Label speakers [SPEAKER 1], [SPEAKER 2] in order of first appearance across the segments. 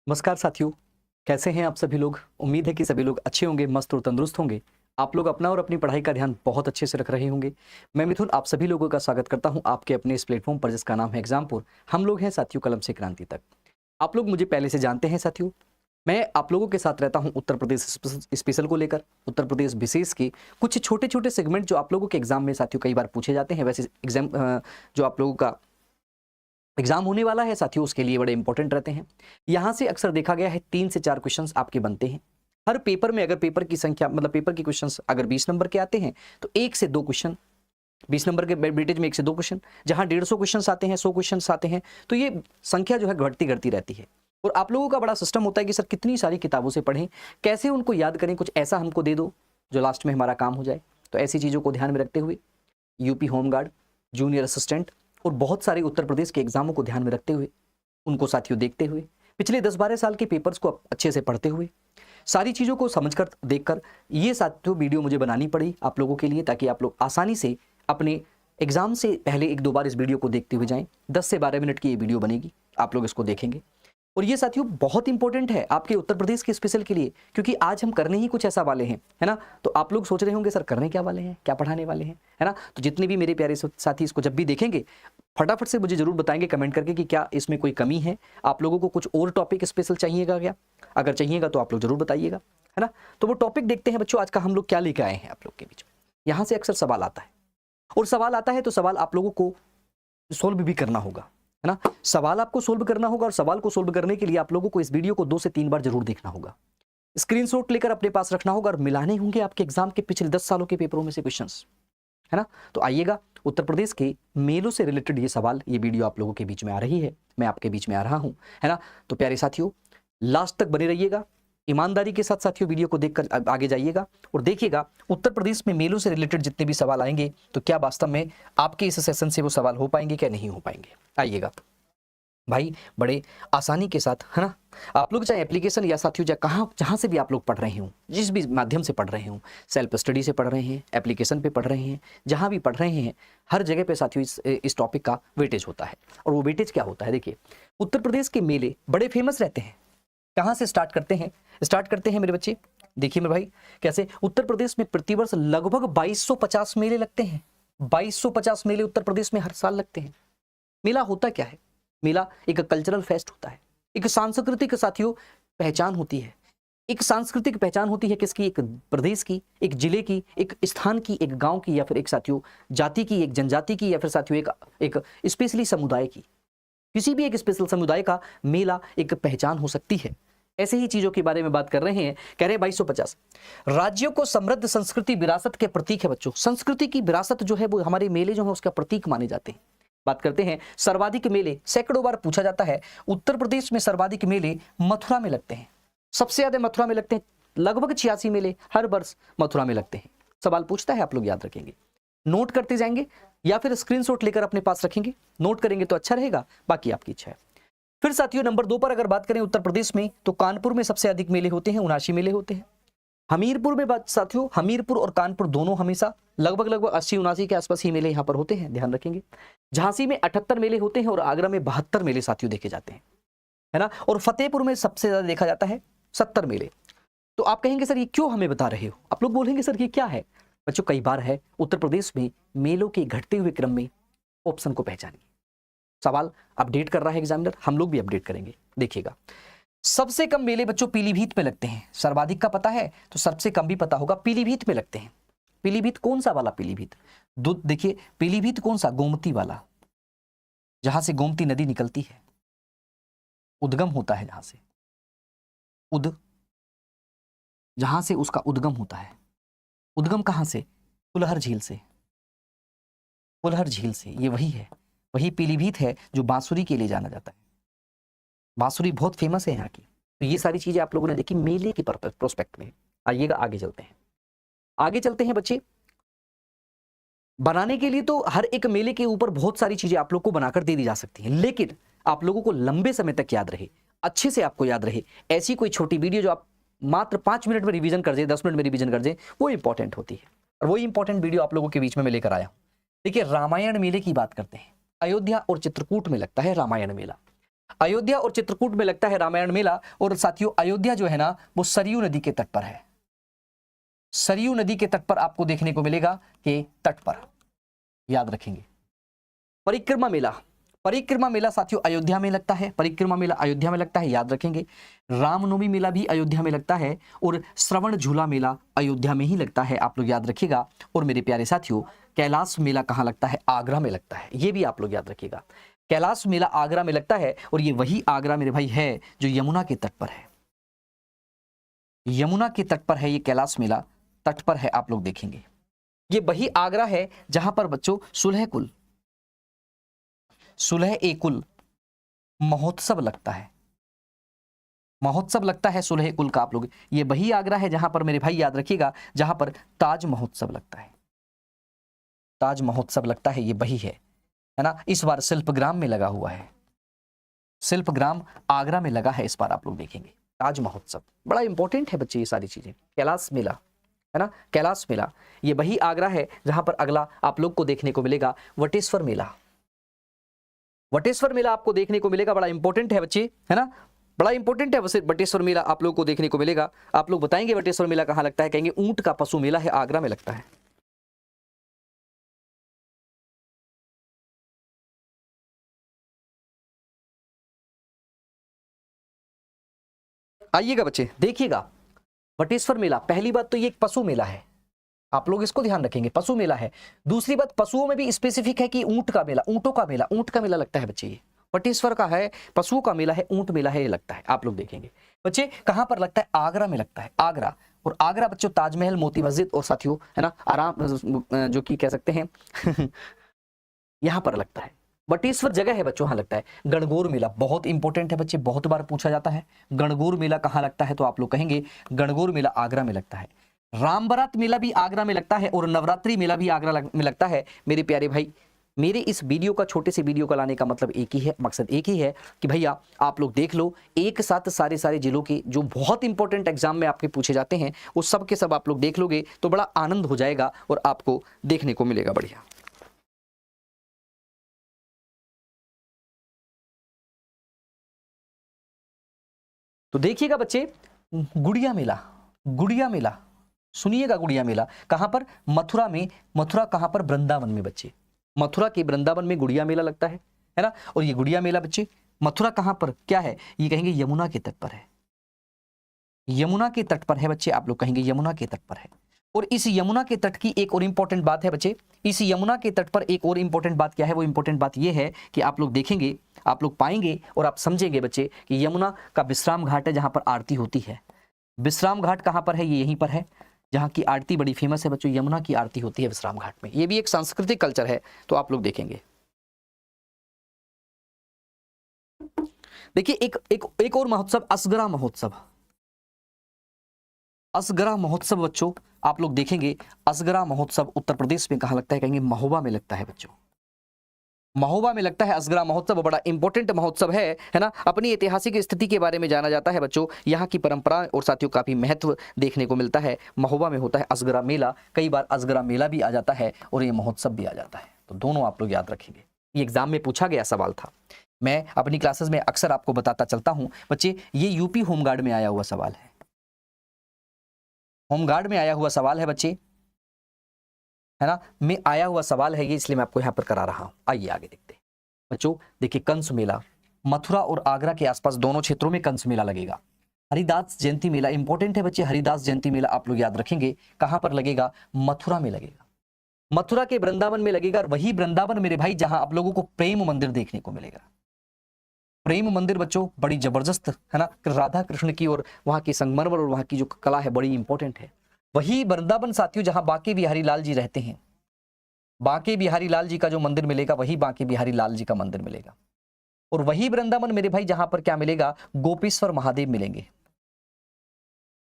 [SPEAKER 1] नमस्कार साथियों, कैसे हैं आप सभी लोग। उम्मीद है कि सभी लोग अच्छे होंगे, मस्त और तंदुरुस्त होंगे। आप लोग अपना और अपनी पढ़ाई का ध्यान बहुत अच्छे से रख रहे होंगे। मैं मिथुन आप सभी लोगों का स्वागत करता हूं आपके अपने इस प्लेटफॉर्म पर जिसका नाम है एग्जामपुर। हम लोग हैं साथियों कलम से क्रांति तक। आप लोग मुझे पहले से जानते हैं साथियों। मैं आप लोगों के साथ रहता हूं उत्तर प्रदेश स्पेशल को लेकर, उत्तर प्रदेश विशेष के कुछ छोटे छोटे सेगमेंट जो आप लोगों के एग्जाम में साथियों कई बार पूछे जाते हैं। वैसे एग्जाम जो आप लोगों का एग्जाम होने वाला है साथियों उसके लिए बड़े इंपॉर्टेंट रहते हैं। यहां से अक्सर देखा गया है 3 से 4 क्वेश्चंस आपके बनते हैं हर पेपर में। अगर पेपर की संख्या मतलब पेपर के क्वेश्चंस अगर 20 नंबर के आते हैं तो 1 से 2 क्वेश्चन 20 नंबर के वेटेज में 1 से 2 क्वेश्चन, जहां 150 क्वेश्चंस आते हैं, 100 क्वेश्चंस आते हैं, तो ये संख्या जो है घटती घटती रहती है। और आप लोगों का बड़ा सिस्टम होता है कि सर कितनी सारी किताबों से पढ़ें, कैसे उनको याद करें, कुछ ऐसा हमको दे दो जो लास्ट में हमारा काम हो जाए। तो ऐसी चीज़ों को ध्यान में रखते हुए यूपी होमगार्ड, जूनियर असिस्टेंट और बहुत सारे उत्तर प्रदेश के एग्जामों को ध्यान में रखते हुए, उनको साथियों देखते हुए, पिछले 10-12 साल के पेपर्स को अच्छे से पढ़ते हुए, सारी चीज़ों को समझकर देखकर ये साथियों वीडियो मुझे बनानी पड़ी आप लोगों के लिए, ताकि आप लोग आसानी से अपने एग्जाम से पहले 1-2 बार इस वीडियो को देखते हुए जाएं। 10 से 12 मिनट की ये वीडियो बनेगी, आप लोग इसको देखेंगे। और ये साथियों बहुत इंपॉर्टेंट है आपके उत्तर प्रदेश के स्पेशल के लिए, क्योंकि आज हम करने ही कुछ ऐसा वाले हैं, है ना। तो आप लोग सोच रहे होंगे सर करने क्या वाले हैं, क्या पढ़ाने वाले हैं, है ना। तो जितने भी मेरे प्यारे साथी इसको जब भी देखेंगे फटाफट से मुझे जरूर बताएंगे कमेंट करके कि क्या इसमें कोई कमी है, आप लोगों को कुछ और टॉपिक स्पेशल चाहिएगा क्या। अगर चाहिएगा तो आप लोग जरूर बताइएगा, है ना। तो वो टॉपिक देखते हैं बच्चों आज का हम लोग क्या लेके आए हैं आप लोग के बीच में। यहाँ से अक्सर सवाल आता है, और सवाल आता है तो सवाल आप लोगों को सोल्व भी करना होगा, है ना। सवाल आपको सोल्व करना होगा, और सवाल को सोल्व करने के लिए आप लोगों को इस वीडियो को 2 से 3 बार जरूर देखना होगा। स्क्रीनशॉट लेकर अपने पास रखना होगा और मिलाने होंगे आपके एग्जाम के पिछले 10 सालों के पेपरों में से क्वेश्चंस, है ना। तो आइएगा, उत्तर प्रदेश के मेलों से रिलेटेड ये सवाल, ये वीडियो आप लोगों के बीच में आ रही है, मैं आपके बीच में आ रहा हूं, है ना। तो प्यारे साथियों लास्ट तक बने रहिएगा, ईमानदारी के साथ साथियों वीडियो को देखकर आगे जाइएगा और देखिएगा उत्तर प्रदेश में मेलों से रिलेटेड जितने भी सवाल आएंगे तो क्या वास्तव में आपके इस सेशन से वो सवाल हो पाएंगे, क्या नहीं हो पाएंगे। आइएगा भाई, बड़े आसानी के साथ, है ना। आप लोग चाहे एप्लीकेशन या साथियों चाहे कहाँ जहाँ से भी आप लोग पढ़ रहे हो, जिस भी माध्यम से पढ़ रहे हो, सेल्फ स्टडी से पढ़ रहे हैं, एप्लीकेशन पे पढ़ रहे हैं, जहाँ भी पढ़ रहे हैं, हर जगह पे साथियों इस टॉपिक का वेटेज होता है। और वो वेटेज क्या होता है, देखिए उत्तर प्रदेश के मेले बड़े फेमस रहते हैं। कहाँ से स्टार्ट करते हैं, मेरे बच्चे देखिए मेरे भाई, कैसे उत्तर प्रदेश में प्रतिवर्ष लगभग 2250 मेले लगते हैं। 2250 मेले उत्तर प्रदेश में हर साल लगते हैं। मेला होता क्या है, मेला एक कल्चरल फेस्ट होता है, एक सांस्कृतिक साथियों पहचान होती है। एक सांस्कृतिक पहचान होती है किसकी, एक प्रदेश की, एक जिले की, एक स्थान की, एक गांव की, या फिर एक साथियों जाति की, एक जनजाति की, या फिर साथियों एक स्पेशली समुदाय की। किसी भी एक स्पेशल समुदाय का मेला एक पहचान हो सकती है। ऐसे ही चीजों के बारे में बात कर रहे हैं, कह रहे हैं 2250 राज्यों को समृद्ध संस्कृति विरासत के प्रतीक है। बच्चों संस्कृति की विरासत जो है वो हमारे मेले जो है उसका प्रतीक माने जाते हैं। बात करते हैं सर्वाधिक मेले, सैकड़ों बार पूछा जाता है उत्तर प्रदेश में सर्वाधिक मेले मथुरा में लगते हैं। सबसे ज्यादा मथुरा में लगते हैं, लगभग 86 मेले हर वर्ष मथुरा में लगते हैं। सवाल पूछता है, आप लोग याद रखेंगे, नोट करते जाएंगे या फिर स्क्रीनशॉट लेकर अपने पास रखेंगे। नोट करेंगे तो अच्छा रहेगा, बाकी आपकी इच्छा है। फिर साथियों नंबर 2 पर अगर बात करें उत्तर प्रदेश में, तो कानपुर में सबसे अधिक मेले होते हैं, 79 मेले होते हैं। हमीरपुर में बात साथियों, हमीरपुर और कानपुर दोनों हमेशा लगभग 80-79 के आसपास ही मेले यहाँ पर होते हैं, ध्यान रखेंगे। झांसी में 78 मेले होते हैं और आगरा में 72 मेले साथियों देखे जाते हैं, है ना। और फतेहपुर में सबसे ज्यादा देखा जाता है 70 मेले। तो आप कहेंगे सर ये क्यों हमें बता रहे हो, आप लोग बोलेंगे सर ये क्या है। बच्चों कई बार है उत्तर प्रदेश में मेलों के घटते हुए क्रम में ऑप्शन को पहचानिए। सवाल अपडेट कर रहा है एग्जामिनर, हम लोग भी अपडेट करेंगे, देखिएगा। सबसे कम मेले बच्चों पीलीभीत में लगते हैं। सर्वाधिक का पता है तो सबसे कम भी पता होगा, पीलीभीत में लगते हैं। पीलीभीत कौन सा वाला पीलीभीत, दूध देखिए पीलीभीत कौन सा, गोमती वाला, जहां से गोमती नदी निकलती है, उद्गम होता है जहां से जहां से उसका उद्गम होता है। उद्गम कहां से, फुलहर झील से, फुलहर झील से, ये वही है, वही पीलीभीत है जो बांसुरी के लिए जाना जाता है। बांसुरी बहुत फेमस है यहाँ की। तो ये सारी चीजें आप लोगों ने देखी मेले के प्रोस्पेक्ट में। आइएगा आगे चलते हैं बच्चे। बनाने के लिए तो हर एक मेले के ऊपर बहुत सारी चीजें आप लोग को बनाकर दे दी जा सकती हैं, लेकिन आप लोगों को लंबे समय तक याद रहे, अच्छे से आपको याद रहे, ऐसी कोई छोटी वीडियो जो आप मात्र 5 मिनट में रिवीजन कर दें, 10 मिनट में रिवीजन कर दें, वो इंपॉर्टेंट होती है। और वही इंपॉर्टेंट वीडियो आप लोगों के बीच में मैं लेकर आया हूं। देखिए रामायण मेले की बात करते हैं, अयोध्या और चित्रकूट में लगता है रामायण मेला। अयोध्या और चित्रकूट में लगता है रामायण मेला। और साथियों अयोध्या जो है ना वो सरयू नदी के तट पर है। सरयू नदी के तट पर आपको देखने को मिलेगा कि तट पर, याद रखेंगे। परिक्रमा मेला, परिक्रमा मेला साथियों अयोध्या में लगता है। परिक्रमा मेला अयोध्या में लगता है, याद रखेंगे। रामनवमी मेला भी अयोध्या में लगता है और श्रवण झूला मेला अयोध्या में ही लगता है, आप लोग याद रखिएगा। और मेरे प्यारे साथियों कैलाश मेला कहाँ लगता है? आगरा में लगता है, ये भी आप लोग याद रखिएगा। कैलाश मेला आगरा में लगता है और ये वही आगरा मेरे भाई है जो यमुना के तट पर है। यमुना के तट पर है ये कैलाश मेला, तट पर है, आप लोग देखेंगे। ये वही आगरा है जहां पर बच्चों सुलह-ए-कुल महोत्सव लगता है। महोत्सव लगता है सुलह-ए-कुल का, आप लोग, ये वही आगरा है जहां पर मेरे भाई याद रखिएगा जहां पर ताज महोत्सव लगता है। ताज महोत्सव लगता है, ये वही है ना। इस बार शिल्पग्राम में लगा हुआ है, शिल्पग्राम आगरा में लगा है इस बार, आप लोग देखेंगे। ताज महोत्सव बड़ा इंपॉर्टेंट है बच्चे ये सारी चीजें। कैलाश मेला है ना, कैलाश मेला ये वही आगरा है जहां पर अगला आप लोग को देखने को मिलेगा वटेश्वर मेला। वटेश्वर मेला आपको देखने को मिलेगा, बड़ा इंपॉर्टेंट है बच्चे, है ना, बड़ा इंपॉर्टेंट है वैसे। वटेश्वर मेला आप लोग को देखने को मिलेगा। आप लोग बताएंगे वटेश्वर मेला कहाँ लगता है, कहेंगे ऊंट का पशु मेला है, आगरा में लगता है। आइएगा बच्चे देखिएगा, वटेश्वर मेला पहली बात तो ये एक पशु मेला है, आप लोग इसको ध्यान रखेंगे, पशु मेला है। दूसरी बात पशुओं में भी स्पेसिफिक है कि ऊंट का मेला, ऊंटों का मेला, ऊंट का मेला लगता है बच्चे। ये वटेश्वर का है, पशुओं का मेला है, ऊंट मेला है, ये लगता है, आप लोग देखेंगे बच्चे। कहां पर लगता है? आगरा में लगता है, आगरा। और आगरा बच्चों ताजमहल, मोती मस्जिद और साथियों है ना आराम जो कि कह सकते हैं यहां पर लगता है। वटेश्वर जगह है बच्चों, हाँ लगता है। गणगौर मेला बहुत इंपॉर्टेंट है बच्चे, बहुत बार पूछा जाता है गणगौर मेला कहाँ लगता है, तो आप लोग कहेंगे गणगौर मेला आगरा में लगता है। राम बारात मेला भी आगरा में लगता है और नवरात्रि मेला भी आगरा में लगता है। मेरे प्यारे भाई मेरे इस वीडियो का, छोटे से वीडियो का लाने का मतलब एक ही है, मकसद एक ही है कि भैया आप लोग देख लो एक साथ सारे जिलों के जो बहुत इंपॉर्टेंट एग्जाम में आपके पूछे जाते हैं वो सब के सब आप लोग देख लोगे तो बड़ा आनंद हो जाएगा और आपको देखने को मिलेगा बढ़िया। तो देखिएगा बच्चे गुड़िया मेला, गुड़िया मेला सुनिएगा, गुड़िया मेला कहां पर? मथुरा में। मथुरा कहां पर? वृंदावन में बच्चे, मथुरा के वृंदावन में गुड़िया मेला लगता है ना। और ये गुड़िया मेला बच्चे मथुरा कहां पर क्या है? ये कहेंगे यमुना के तट पर है, यमुना के तट पर है बच्चे, आप लोग कहेंगे यमुना के तट पर है। और इस यमुना के तट की एक और इंपॉर्टेंट बात है बच्चे, इस यमुना के तट पर एक और इंपॉर्टेंट बात क्या है? वो इंपॉर्टेंट बात ये है कि आप लोग देखेंगे, आप लोग पाएंगे और आप समझेंगे बच्चे कि यमुना का विश्राम घाट है जहां पर आरती होती है। विश्राम घाट कहां पर है? ये यहीं पर है जहां की आरती बड़ी फेमस है बच्चों, यमुना की आरती होती है विश्राम घाट में। ये भी एक सांस्कृतिक कल्चर है, तो आप लोग देखेंगे। देखिए एक और महोत्सव, असगरा महोत्सव। असगरा महोत्सव बच्चों आप लोग देखेंगे, असगरा महोत्सव उत्तर प्रदेश में कहां लगता है? कहेंगे महोबा में लगता है बच्चों, महोबा में लगता है असगरा महोत्सव। बड़ा इंपॉर्टेंट महोत्सव है ना। अपनी ऐतिहासिक स्थिति के बारे में जाना जाता है बच्चों, यहाँ की परंपरा और साथियों काफी महत्व देखने को मिलता है। महोबा में होता है असगरा मेला, कई बार असगरा मेला भी आ जाता है और ये महोत्सव भी आ जाता है, तो दोनों आप लोग याद रखेंगे। ये एग्जाम में पूछा गया सवाल था, मैं अपनी क्लासेस में अक्सर आपको बताता चलता हूं बच्चे। ये यूपी होमगार्ड में आया हुआ सवाल है, होमगार्ड में आया हुआ सवाल है बच्चे, है ना, में आया हुआ सवाल है ये, इसलिए मैं आपको यहां पर करा रहा हूं। आइए आगे देखते हैं बच्चों। देखिए कंस मेला, मथुरा और आगरा के आसपास दोनों क्षेत्रों में कंस मेला लगेगा। हरिदास जयंती मेला इंपॉर्टेंट है बच्चे, हरिदास जयंती मेला आप लोग याद रखेंगे कहां पर लगेगा? मथुरा में लगेगा, मथुरा के वृंदावन में लगेगा। और वही वृंदावन मेरे भाई जहां आप लोगों को प्रेम मंदिर देखने को मिलेगा। प्रेम मंदिर बच्चों बड़ी जबरदस्त है ना, राधा कृष्ण की और वहां की संगमरमर और वहां की जो कला है बड़ी इंपॉर्टेंट है। वही वृंदावन साथियों जहां बांके बिहारी लाल जी रहते हैं, बांके बिहारी लाल जी का जो मंदिर मिलेगा वही बांके बिहारी लाल जी का मंदिर मिलेगा। और वही वृंदावन मेरे भाई जहां पर क्या मिलेगा? गोपेश्वर महादेव मिलेंगे,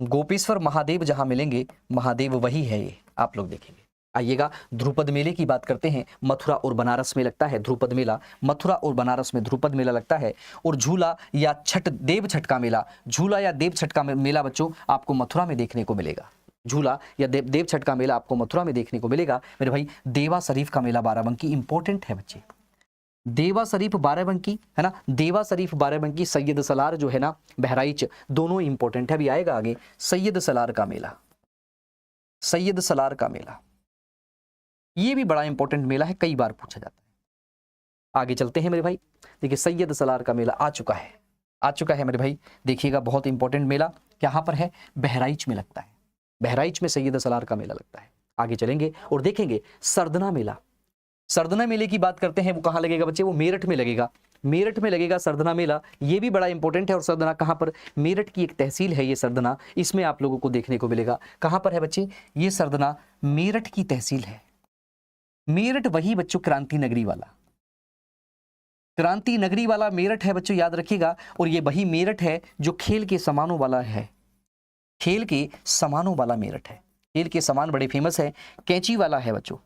[SPEAKER 1] गोपेश्वर महादेव जहां मिलेंगे, महादेव वही है ये, आप लोग देखेंगे। आइएगा ध्रुपद मेले की बात करते हैं, मथुरा और बनारस में लगता है ध्रुपद मेला, मथुरा और बनारस में ध्रुपद मेला लगता है। और झूला या छठ, देव छठ का मेला, झूला या देव छठ का मेला बच्चों आपको मथुरा में देखने को मिलेगा। झूला या देव छठ का मेला आपको मथुरा में देखने को मिलेगा। मेरे भाई देवा शरीफ का मेला बाराबंकी इंपॉर्टेंट है बच्चे, देवा शरीफ बाराबंकी, है ना, देवा शरीफ बाराबंकी, सैयद सलार जो है ना बहराइच, दोनों इंपॉर्टेंट है, अभी आएगा आगे। सैयद सलार का मेला, सैयद सलार का मेला, ये भी बड़ा इंपॉर्टेंट मेला है, कई बार पूछा जाता है। आगे चलते हैं मेरे भाई, देखिए सैयद सलार का मेला आ चुका है, आ चुका है मेरे भाई, देखिएगा बहुत इंपॉर्टेंट मेला कहाँ पर है, बहराइच में लगता है, बहराइच में सैयद सलार का मेला लगता है। आगे चलेंगे और देखेंगे सरदना मेला, सरदना मेले की बात करते हैं, वो कहाँ लगेगा बच्चे, वो मेरठ में लगेगा, मेरठ में लगेगा सरदना मेला, ये भी बड़ा इंपॉर्टेंट है। और सरदना कहाँ पर, मेरठ की एक तहसील है ये सरदना, इसमें आप लोगों को देखने को मिलेगा। कहाँ पर है बच्चे, ये सरदना मेरठ की तहसील है। मेरठ वही बच्चों क्रांति नगरी वाला, क्रांति नगरी वाला मेरठ है बच्चों, याद रखिएगा। और ये वही मेरठ है जो खेल के समानों वाला है, खेल के समानों वाला मेरठ है, खेल के समान बड़े फेमस है। कैंची वाला है बच्चों,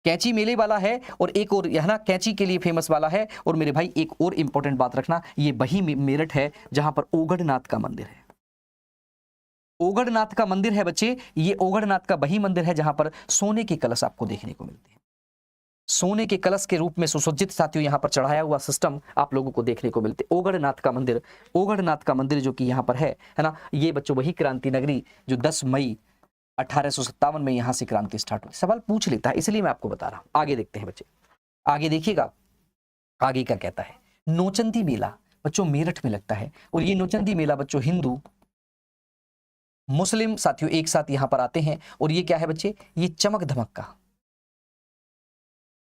[SPEAKER 1] कैंची मेले वाला है, और एक और यह ना कैंची के लिए फेमस वाला है। और मेरे भाई एक और इंपॉर्टेंट बात रखना, ये वही मेरठ है जहां पर ओगढ़नाथ का मंदिर है, ओगढ़नाथ का मंदिर है बच्चे, ये ओगढ़नाथ का वही मंदिर है जहां पर सोने के कलश आपको देखने को मिलते हैं, सोने के कलश के रूप में सुसज्जित साथियों यहां पर चढ़ाया हुआ सिस्टम आप लोगों को देखने को मिलते। ओगढ़नाथ का मंदिर, ओगढ़नाथ का मंदिर जो कि यहां पर है ना, ये बच्चों वही क्रांति नगरी जो 10 मई 1857 में यहां से क्रांति स्टार्ट हुई। सवाल पूछ लेता है इसलिए मैं आपको बता रहा हूं। आगे देखते हैं बच्चे, आगे देखिएगा, आगे क्या कहता है। नौचंदी मेला बच्चों मेरठ में लगता है, और ये नौचंदी मेला बच्चों हिंदू मुस्लिम साथियों एक साथ यहां पर आते हैं। और ये क्या है बच्चे, ये चमक धमक का,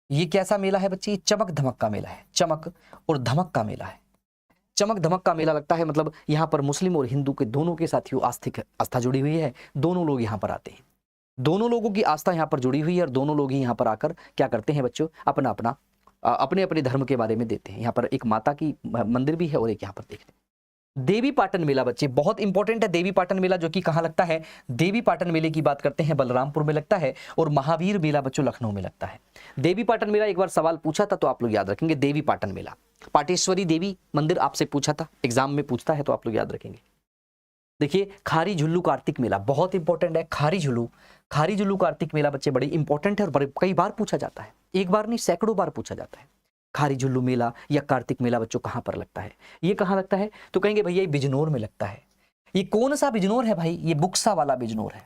[SPEAKER 1] ये कैसा मेला है बच्चे, ये चमक धमक का मेला है, चमक और धमक का मेला है, चमक धमक का मेला लगता है। मतलब यहाँ पर मुस्लिम और हिंदू के दोनों के साथियों आस्थिक आस्था जुड़ी हुई है, दोनों लोग यहाँ पर आते हैं, दोनों लोगों की आस्था यहाँ पर जुड़ी हुई है, और दोनों लोग ही यहाँ पर आकर क्या करते हैं बच्चों, अपना अपना अपने अपने धर्म के बारे में देते हैं। यहाँ पर एक माता की मंदिर भी है, और एक यहाँ पर देखते हैं देवी पाटन मेला बच्चे, बहुत इंपॉर्टेंट है देवी पाटन मेला, जो कि कहाँ लगता है, देवी पाटन मेले की बात करते हैं बलरामपुर में लगता है। और महावीर मेला बच्चों लखनऊ में लगता है। देवी पाटन मेला एक बार सवाल पूछा था तो आप लोग याद रखेंगे, देवी पाटन मेला, पाटेश्वरी देवी मंदिर आपसे पूछा था, एग्जाम में पूछता है तो आप लोग याद रखेंगे। देखिए खारी झुल्लू कार्तिक मेला बहुत इंपॉर्टेंट है, खारी झुल्लू कार्तिक मेला बच्चे बड़े इंपॉर्टेंट है, और कई बार पूछा जाता है, एक बार नहीं सैकड़ों बार पूछा जाता है। खारी झुल्लू मेला या कार्तिक मेला बच्चों कहां पर लगता है, ये कहां लगता है, तो कहेंगे भैया ये बिजनौर में लगता है। ये कौन सा बिजनौर है भाई, ये बुक्सा वाला बिजनौर है,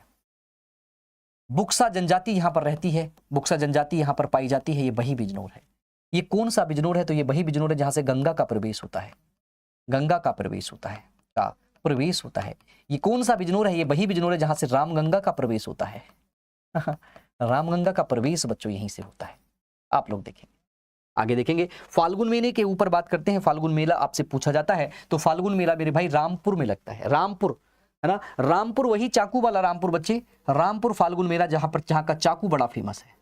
[SPEAKER 1] बुक्सा जनजाति यहां पर रहती है, बुक्सा जनजाति यहां पर पाई जाती है, ये वही बिजनौर है। ये कौन सा बिजनौर है, तो ये वही बिजनौर है जहां से गंगा का प्रवेश होता है, गंगा का प्रवेश होता है, का प्रवेश होता है। ये कौन सा बिजनौर है, ये वही बिजनौर है जहां से रामगंगा का प्रवेश होता है रामगंगा का प्रवेश बच्चों यहीं से होता है। आप लोग देखेंगे, आगे देखेंगे। फाल्गुन मेले के ऊपर बात करते हैं, फाल्गुन मेला आपसे पूछा जाता है, तो फाल्गुन मेला मेरे भाई रामपुर में लगता है, रामपुर है ना, रामपुर वही चाकू वाला रामपुर बच्चे, रामपुर फाल्गुन मेला जहां का चाकू बड़ा फेमस है।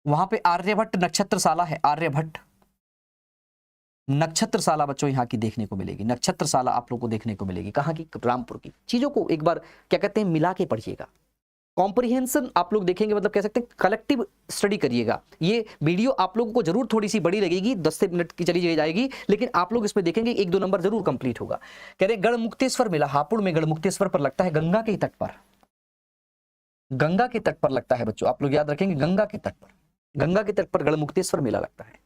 [SPEAKER 1] वहां पे आर्यभट्ट नक्षत्रशाला है, आर्यभट्ट नक्षत्रशाला बच्चों यहाँ की देखने को मिलेगी, नक्षत्रशाला आप लोग को देखने को मिलेगी, कहाँ की, रामपुर की। चीजों को एक बार क्या कहते हैं मिला के पढ़िएगा, कॉम्प्रिहेंशन आप लोग देखेंगे, मतलब कह सकते हैं कलेक्टिव स्टडी करिएगा। ये वीडियो आप लोगों को जरूर थोड़ी सी बड़ी लगेगी, 10 से मिनट की चली जाएगी, लेकिन आप लोग इसमें देखेंगे 1-2 नंबर जरूर कंप्लीट होगा। कह रहे गढ़मुक्तेश्वर मेला हापुड़ में, गढ़मुक्तेश्वर पर लगता है, गंगा के तट पर, गंगा के तट पर लगता है बच्चों, आप लोग याद रखेंगे, गंगा के तट पर, गंगा के तट पर गढ़मुक्तेश्वर मेला लगता है।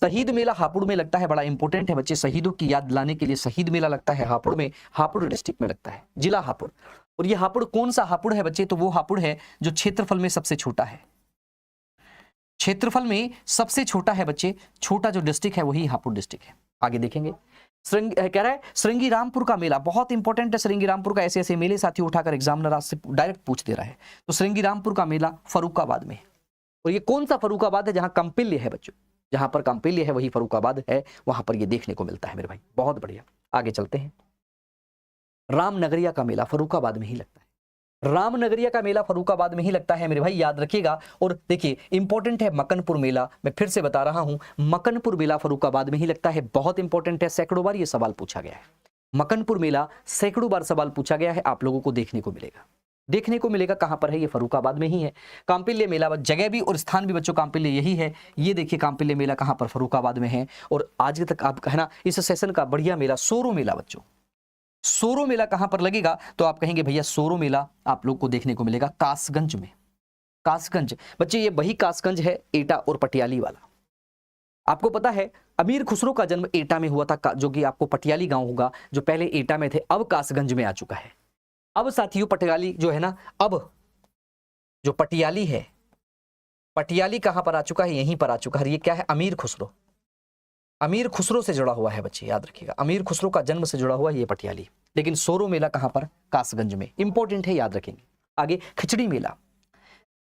[SPEAKER 1] शहीद मेला हापुड़ में लगता है, बड़ा इंपॉर्टेंट है बच्चे, शहीदों की याद दिलाने के लिए शहीद मेला लगता है हापुड़ में, हापुड़ डिस्ट्रिक्ट में लगता है, जिला हापुड़। और ये हापुड़ कौन सा हापुड़ है बच्चे, तो वो हापुड़ है जो क्षेत्रफल में सबसे छोटा है, क्षेत्रफल में सबसे छोटा है बच्चे, छोटा जो डिस्ट्रिक्ट है वही हापुड़ डिस्ट्रिक्ट है। आगे देखेंगे कह रहा है श्रृंगी रामपुर का मेला, बहुत इंपॉर्टेंट है श्रृंगी रामपुर का, ऐसे ऐसे मेले साथी उठाकर एग्जामिनर आज से डायरेक्ट पूछ दे रहा है। तो श्रृंगी रामपुर का मेला फर्रुखाबाद में, और ये कौन सा फर्रुखाबाद है, जहां कंपिल्य है बच्चों, जहां पर कंपिल्य है वही फर्रुखाबाद है, वहां पर ये देखने को मिलता है मेरे भाई, बहुत बढ़िया। आगे चलते हैं, रामनगरिया का मेला फर्रुखाबाद में ही लगता है, रामनगरिया का मेला फर्रुखाबाद में ही लगता है मेरे भाई, याद रखिएगा। और देखिए इंपॉर्टेंट है मकनपुर मेला, मैं फिर से बता रहा हूं, मकनपुर मेला फर्रुखाबाद में ही लगता है, बहुत इंपॉर्टेंट है, सैकड़ों बार ये सवाल पूछा गया है, मकनपुर मेला सैकड़ों बार सवाल पूछा गया है, आप लोगों को देखने को मिलेगा, देखने को मिलेगा। कहां पर है, ये फर्रुखाबाद में ही है। कांपिल्य मेला जगह भी और स्थान भी बच्चों कांपिल्य यही है, ये देखिए कांपिल्य मेला कहां पर, फर्रुखाबाद में है। और आज तक आप है ना इस सेशन का बढ़िया मेला सोरो मेला बच्चों, सोरो मेला कहां पर लगेगा, तो आप कहेंगे भैया सोरो मेला आप लोग को देखने को मिलेगा कासगंज में, कासगंज बच्चे, ये वही कासगंज है एटा और पटियाली वाला, आपको पता है अमीर खुसरो का जन्म एटा में हुआ था, जो कि आपको पटियाली गांव होगा, जो पहले एटा में थे, अब कासगंज में आ चुका है। अब साथियों पटियाली जो है ना, अब जो पटियाली है, पटियाली कहां पर आ चुका है, यहीं पर आ चुका है। ये क्या है, अमीर खुसरो, अमीर खुसरो से जुड़ा हुआ है बच्चे, याद रखिएगा, अमीर खुसरो का जन्म से जुड़ा हुआ है ये पटियाली। लेकिन सोरो मेला कहां पर, कासगंज में, इंपॉर्टेंट है, याद रखेंगे। आगे खिचड़ी मेला,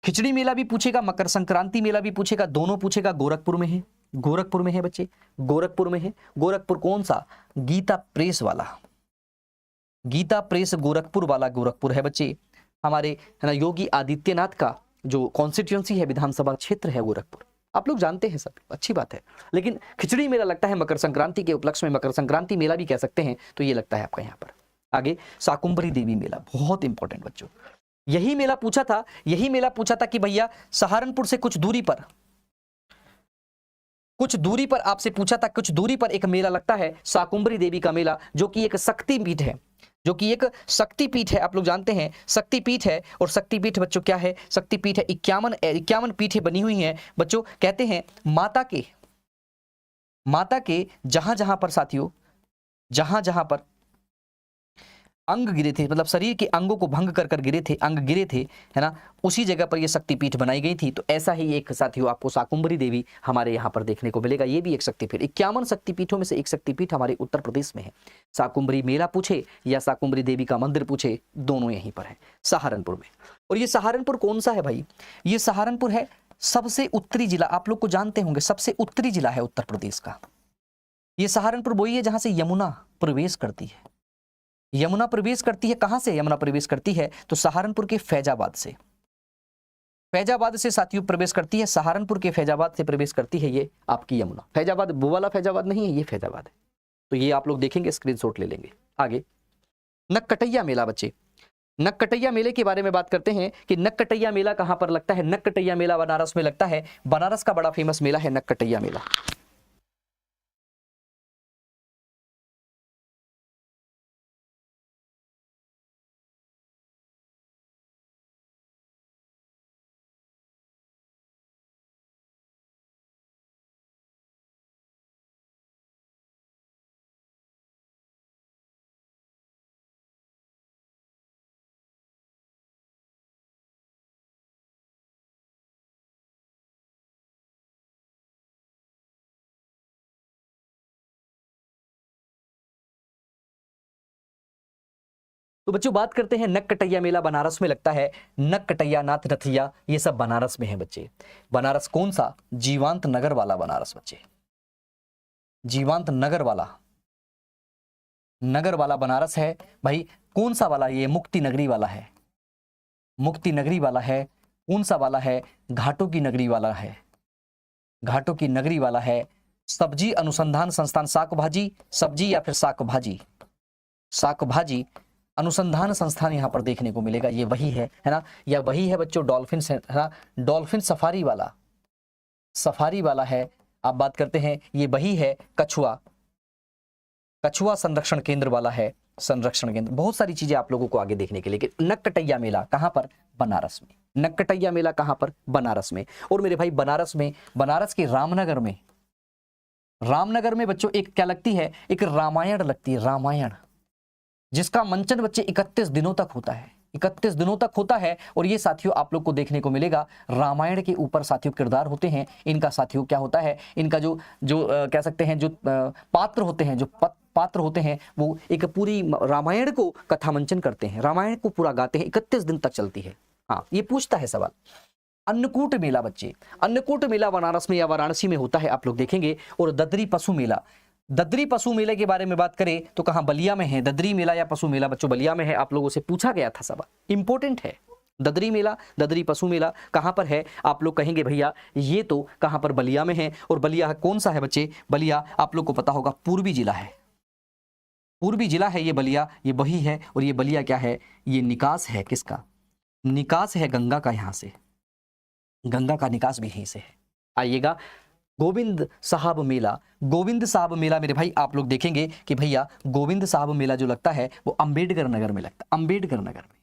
[SPEAKER 1] खिचड़ी मेला भी पूछेगा, मकर संक्रांति मेला भी पूछेगा, दोनों पूछेगा। गोरखपुर में है, गोरखपुर में है बच्चे, गोरखपुर में है। गोरखपुर कौन सा, गीता प्रेस वाला, गीता प्रेस गोरखपुर वाला गोरखपुर है बच्चे। हमारे है ना योगी आदित्यनाथ का जो कॉन्स्टिट्यूएंसी है, विधानसभा क्षेत्र है गोरखपुर, आप लोग जानते हैं सब, अच्छी बात है। लेकिन खिचड़ी मेला लगता है मकर संक्रांति के उपलक्ष्य में, मकर संक्रांति मेला भी कह सकते हैं, तो ये लगता है आपका यहाँ पर। आगे शाकुंभरी देवी मेला, बहुत इंपॉर्टेंट बच्चों, यही मेला पूछा था, यही मेला पूछा था कि भैया सहारनपुर से कुछ दूरी पर, कुछ दूरी पर आपसे पूछा था, कुछ दूरी पर एक मेला लगता है शाकुंभरी देवी का मेला, जो कि एक शक्तिपीठ है, जो कि एक शक्तिपीठ है। आप लोग जानते हैं शक्तिपीठ है, और शक्तिपीठ बच्चों क्या है, शक्तिपीठ है, 51 पीठें बनी हुई हैं बच्चों। कहते हैं माता के जहां जहां पर साथियों, जहां जहां पर अंग गिरे थे, मतलब शरीर के अंगों को भंग कर कर गिरे थे, अंग गिरे थे, है ना, उसी जगह पर ये शक्तिपीठ बनाई गई थी। तो ऐसा ही एक साथियों आपको शाकुंभरी देवी हमारे यहाँ पर देखने को मिलेगा, ये भी एक शक्तिपीठ, 51 शक्तिपीठों में से एक शक्तिपीठ हमारे उत्तर प्रदेश में है। शाकुंभरी मेला पूछे या शाकुंभरी देवी का मंदिर पूछे, दोनों यहीं पर है, सहारनपुर में। और ये सहारनपुर कौन सा है भाई, ये सहारनपुर है सबसे उत्तरी जिला, आप लोग को जानते होंगे, सबसे उत्तरी जिला है उत्तर प्रदेश का। ये सहारनपुर वही है जहां से यमुना प्रवेश करती है, यमुना प्रवेश करती है। कहां से यमुना प्रवेश करती है, तो सहारनपुर के फैजाबाद से, फैजाबाद से साथियों प्रवेश करती है, सहारनपुर के फैजाबाद से प्रवेश करती है ये आपकी यमुना। फैजाबाद वो वाला फैजाबाद नहीं है, ये फैजाबाद है। तो ये आप लोग देखेंगे, स्क्रीनशॉट ले लेंगे। आगे नक्कटैया मेला बच्चे, नक्कटैया मेले के बारे में बात करते हैं कि नक्कटैया मेला कहां पर लगता है। नक्कटैया मेला बनारस में लगता है, बनारस का बड़ा फेमस मेला है नक्कटैया मेला। तो बच्चों बात करते हैं नक्कटैया मेला बनारस में लगता है, नक्कटैया नाथ नथिया ये सब बनारस में है बच्चे। बनारस कौन सा, जीवांत नगर वाला बनारस बच्चे, जीवांत नगर वाला, नगर वाला बनारस है भाई। कौन सा वाला, ये मुक्ति नगरी वाला है, मुक्ति नगरी वाला है। कौन सा वाला है, घाटों की नगरी वाला है, घाटों की नगरी वाला है। सब्जी अनुसंधान संस्थान, साक भाजी सब्जी या फिर साक भाजी, साक भाजी अनुसंधान संस्थान यहाँ पर देखने को मिलेगा, ये वही है ना, या वही है बच्चों डॉल्फिन है ना, डॉल्फिन सफारी वाला, सफारी वाला है। आप बात करते हैं ये वही है कछुआ, कछुआ संरक्षण केंद्र वाला है, संरक्षण केंद्र। बहुत सारी चीजें आप लोगों को आगे देखने के लिए। नक्कटैया मेला कहां पर, बनारस में। नक्कटैया मेला कहां पर, बनारस में। और मेरे भाई बनारस में, बनारस के रामनगर में, रामनगर में बच्चों एक क्या लगती है, एक रामायण लगती है, रामायण, जिसका मंचन बच्चे 31 दिनों तक होता है, 31 दिनों तक होता है। और ये साथियों आप लोग को देखने को मिलेगा, रामायण के ऊपर साथियों किरदार होते हैं इनका। साथियों क्या होता है इनका, जो कह सकते हैं जो पात्र होते हैं, जो पात्र होते हैं, वो एक पूरी रामायण को कथा मंचन करते हैं, रामायण को पूरा गाते हैं, 31 दिन तक चलती है। हाँ, ये पूछता है सवाल। अन्नकूट मेला बच्चे, अन्नकूट मेला बनारस में या वाराणसी में होता है, आप लोग देखेंगे। और ददरी पशु मेला, ददरी पशु मेले के बारे में बात करें तो कहां, बलिया में है। ददरी मेला या पशु मेला बच्चों बलिया में है, आप लोगों से पूछा गया था सवाल, इंपॉर्टेंट है। ददरी मेला, ददरी पशु मेला कहां पर है, आप लोग कहेंगे भैया ये तो कहां पर, बलिया में है। और बलिया कौन सा है बच्चे, बलिया आप लोग को पता होगा पूर्वी जिला है, पूर्वी जिला है ये बलिया, ये वही है। और ये बलिया क्या है, ये निकास है, किसका निकास है, गंगा का, यहां से गंगा का निकास भी यहीं से है। आइएगा गोविंद साहब मेला, गोविंद साहब मेला मेरे भाई आप लोग देखेंगे कि भैया गोविंद साहब मेला जो लगता है वो अंबेडकर नगर में लगता है, अंबेडकर नगर में,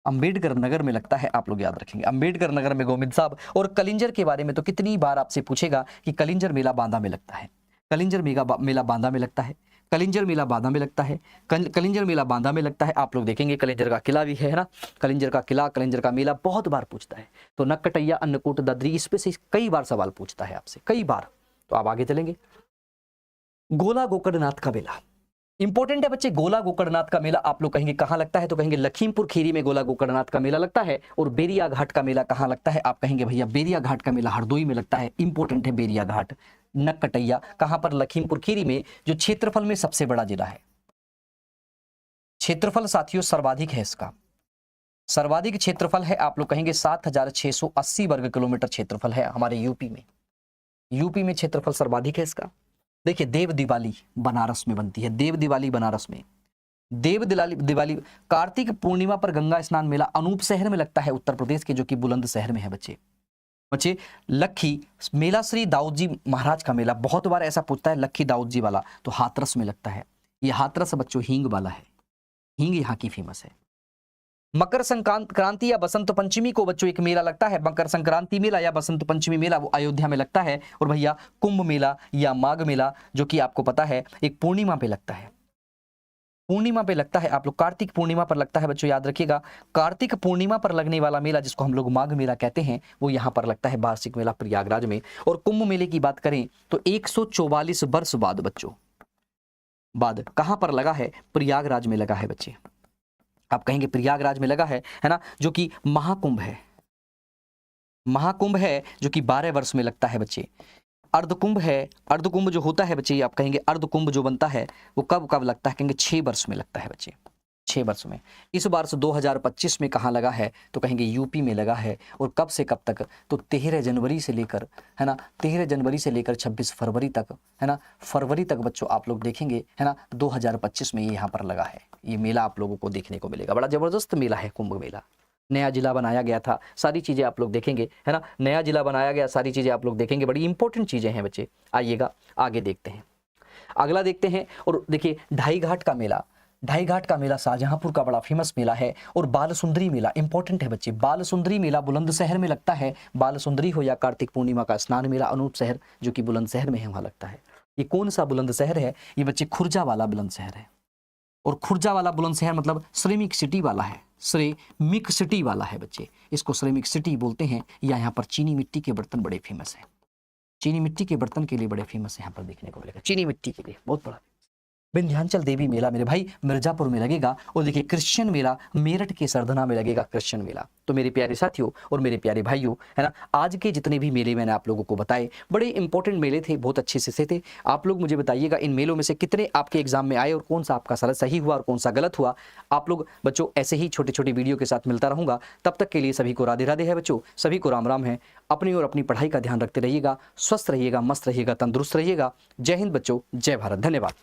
[SPEAKER 1] अंबेडकर नगर में लगता है, आप लोग याद रखेंगे अंबेडकर नगर में गोविंद साहब। और कलिंजर के बारे में तो कितनी बार आपसे पूछेगा कि कलिंजर मेला बांदा में लगता है, कलिंजर मेला बांदा में लगता है, कलिंजर मेला बांदा में लगता है, कलिंजर मेला बांदा में लगता है। आप लोग देखेंगे कलिंजर का किला भी है ना, कलिंजर का किला, कलिंजर का मेला बहुत बार पूछता है। तो नक्कटैया, अन्नकूट, ददरी, इस पे से कई बार सवाल पूछता है आपसे, कई बार। तो आप आगे चलेंगे। गोला गोकर्णनाथ का मेला इंपॉर्टेंट है बच्चे। गोला गोकर्णनाथ का मेला आप लोग कहेंगे कहाँ लगता है, तो कहेंगे लखीमपुर खीरी में गोला गोकर्णनाथ का मेला लगता है। और बेरिया घाट का मेला कहाँ लगता है, आप कहेंगे भैया बेरिया घाट का मेला हरदोई में लगता है। इंपॉर्टेंट है बेरिया घाट। नक्कटैया कहां पर, लखीमपुर खीरी में, जो क्षेत्रफल में सबसे बड़ा जिला है। क्षेत्रफल साथियों सर्वाधिक है इसका, सर्वाधिक क्षेत्रफल है। आप लोग कहेंगे 7680 वर्ग किलोमीटर क्षेत्रफल है हमारे यूपी में। यूपी में क्षेत्रफल सर्वाधिक है इसका। देखिए देव दिवाली बनारस में बनती है, देव दिवाली बनारस में, देव दिवाली कार्तिक पूर्णिमा पर गंगा स्नान मेला अनूप शहर में लगता है, उत्तर प्रदेश के, जो कि बुलंद शहर में है बच्चे। लखी मेला श्री दाऊद जी महाराज का मेला बहुत बार ऐसा पूछता है, लखी दाऊद जी वाला, तो हाथरस में लगता है। ये हाथरस बच्चों हींग वाला है, हींग यहाँ की फेमस है। मकर संक्रांति या बसंत पंचमी को बच्चों एक मेला लगता है, मकर संक्रांति मेला या बसंत पंचमी मेला, वो अयोध्या में लगता है। और भैया कुंभ मेला या माघ मेला, जो कि आपको पता है एक पूर्णिमा पे लगता है, पूर्णिमा पे लगता है। आप लोग कार्तिक पूर्णिमा पर लगता है बच्चों, याद रखिएगा। कार्तिक पूर्णिमा पर लगने वाला मेला जिसको हम लोग माघ मेला कहते हैं, वो यहाँ पर लगता है वार्षिक मेला प्रयागराज में। और कुंभ मेले की बात करें तो 144 वर्ष बाद बच्चों, बाद कहां पर लगा है, प्रयागराज में लगा है बच्चे। आप कहेंगे प्रयागराज में लगा है ना, जो कि महाकुंभ है, महाकुंभ है जो कि 12 वर्ष में लगता है बच्चे। अर्धकुंभ है, अर्धकुंभ जो होता है बच्चे, आप कहेंगे अर्धकुंभ जो बनता है वो कब कब लगता है, कहेंगे 6 वर्ष में लगता है बच्चे, 6 वर्ष में। इस बार से 2025 में कहाँ लगा है, तो कहेंगे यूपी में लगा है। और कब से कब तक, तो 13 जनवरी से लेकर, है ना, 13 जनवरी से लेकर 26 फरवरी तक, है ना, फरवरी तक बच्चों आप लोग देखेंगे, है ना, 2025 में ये यहाँ पर लगा है। ये मेला आप लोगों को देखने को मिलेगा, बड़ा जबरदस्त मेला है कुंभ मेला। नया जिला बनाया गया था, सारी चीज़ें आप लोग देखेंगे, है ना, नया जिला बनाया गया, सारी चीज़ें आप लोग देखेंगे, बड़ी इंपॉर्टेंट चीज़ें हैं बच्चे। आइएगा आगे देखते हैं, अगला देखते हैं। और देखिए ढाई घाट का मेला, ढाई घाट का मेला शाहजहांपुर का बड़ा फेमस मेला है। और बाल सुंदरी मेला इंपॉर्टेंट है बच्चे, बाल सुंदरी मेला बुलंदशहर में लगता है। बाल सुंदरी हो या कार्तिक पूर्णिमा का स्नान मेला अनूप शहर, जो कि बुलंदशहर में है, वहाँ लगता है। ये कौन सा बुलंदशहर है, ये बच्चे खुर्जा वाला बुलंदशहर है। और खुर्जा वाला बुलंदशहर मतलब श्रमिक सिटी वाला है, श्रमिक सिटी वाला है बच्चे, इसको श्रमिक सिटी बोलते हैं। या यहाँ पर चीनी मिट्टी के बर्तन बड़े फेमस हैं, चीनी मिट्टी के बर्तन के लिए बड़े फेमस है, यहाँ पर देखने को मिलेगा चीनी मिट्टी के लिए बहुत बड़ा। विंध्याचल देवी मेला मेरे भाई मिर्जापुर में लगेगा। और देखिए क्रिश्चियन मेला मेरठ के सरधना में लगेगा, क्रिश्चियन मेला। तो मेरे प्यारे साथियों और मेरे प्यारे भाइयों, है ना, आज के जितने भी मेले मैंने आप लोगों को बताए, बड़े इंपॉर्टेंट मेले थे, बहुत अच्छे से थे। आप लोग मुझे बताइएगा इन मेलों में से कितने आपके एग्जाम में आए और कौन सा आपका सही हुआ और कौन सा गलत हुआ। आप लोग बच्चों ऐसे ही छोटे छोटे वीडियो के साथ मिलता रहूंगा, तब तक के लिए सभी को राधे राधे है बच्चों, सभी को राम राम है। अपनी और अपनी पढ़ाई का ध्यान रखते रहिएगा, स्वस्थ रहिएगा, मस्त रहिएगा, तंदुरुस्त रहिएगा। जय हिंद बच्चों, जय भारत, धन्यवाद।